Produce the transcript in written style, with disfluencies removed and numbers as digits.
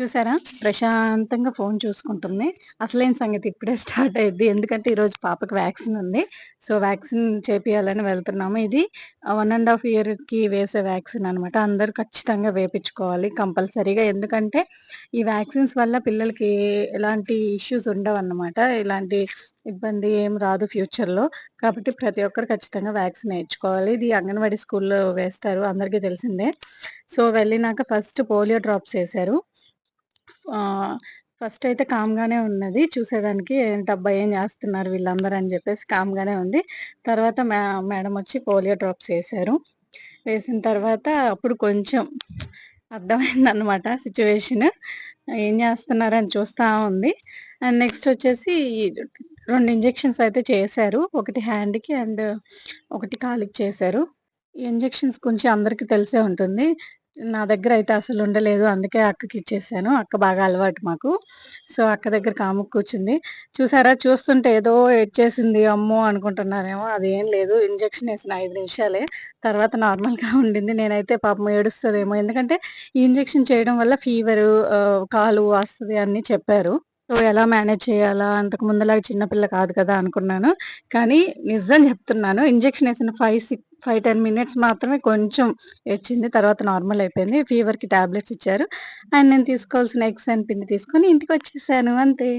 చూసారా? ప్రశాంతంగా ఫోను చూసుకుంటుంది. అసలైన సంగతి ఇప్పుడే స్టార్ట్ అయ్యిద్ది. ఎందుకంటే ఈరోజు పాపకి వ్యాక్సిన్ ఉంది. సో, వ్యాక్సిన్ చేపియాలని వెళ్తున్నాము. ఇది 1 ½ ఇయర్‌కి వేసే వ్యాక్సిన్ అనమాట. అందరూ ఖచ్చితంగా వేపిచ్చుకోవాలి కంపల్సరీగా. ఎందుకంటే ఈ వ్యాక్సిన్స్ వల్ల పిల్లలకి ఎలాంటి ఇష్యూస్ ఉండవన్నమాట. ఇలాంటి ఇబ్బంది ఏం రాదు ఫ్యూచర్‌లో. కాబట్టి ప్రతి ఒక్కరు ఖచ్చితంగా వ్యాక్సిన్ ఏయించుకోవాలి. ఇది అంగన్వాడీ స్కూల్‌లో వేస్తారు. అందరికీ తెలిసిందే. సో, వెళ్ళినాక ఫస్ట్ పోలియో డ్రాప్స్ ఏశారు. ఆహ్, ఫస్టయితే కామ్‌గానే ఉన్నది. చూసేదానికి ఏంటబ్బా! ఏం జేస్తున్నారు వీళ్ళందరూ అని జెప్పేసి కామ్‌గానే ఉంది. తర్వాత మేడమొచ్చి పోలియో డ్రాప్స్ ఏశారు. వేసిన తర్వాత అప్పుడు కొంచెం అర్థమైందనమాట సిట్యుయేషన్. ఏం జేస్తున్నారని చూస్తా ఉంది. అండ్ నెక్స్టొచ్చేసి 2 ఇంజెక్షన్స్ అయితే చేశారు. ఒకటి హ్యాండ్‌కి అండ్ ఒకటి కాలికి చేశారు. ఈ ఇంజెక్షన్స్ కొంచెం అందరికి తెలిసే ఉంటుంది. నా దగ్గరైతే అసలుండలేదు. అందుకే అక్కకిచ్చేసాను. అక్క బాగా అలవాటు మాకు. సో, అక్క దగ్గర కాముగా కూర్చుంది. చూసారా చూస్తుంటే ఏదో ఏడ్చేసింది అమ్మో! అనుకుంటున్నారేమో అదేం లేదు. ఇంజెక్షన్ ఏసిన 5 నిమిషాలే. తర్వాత నార్మల్‌గా ఉండింది. నేనైతే పాపం ఏడుస్తదేమో ఎందుకంటే ఈ ఇంజెక్షన్ చేయడం వల్ల ఫీవరు, కాలు వాస్తది అన్నీ చెప్పారు. సో, ఎలా మేనేజ్ చేయాలా? అంతకు ముందులాగా చిన్న పిల్ల కాదు కదా! అనుకున్నాను. కానీ నిజం జెప్తున్నాను. ఇంజెక్షన్ ఏసిన 5, 10 మినిట్స్ మాత్రమే కొంచెం ఏడ్చింది. తర్వాత నార్మల్ అయిపోయింది. ఫీవర్‌కి టాబ్లెట్స్ ఇచ్చారు. అండ్ నేను తీసుకోవాల్సిన ఎగ్స్ అండ్ పిండి తీసుకొని ఇంటికొచ్చేసాను అంతే.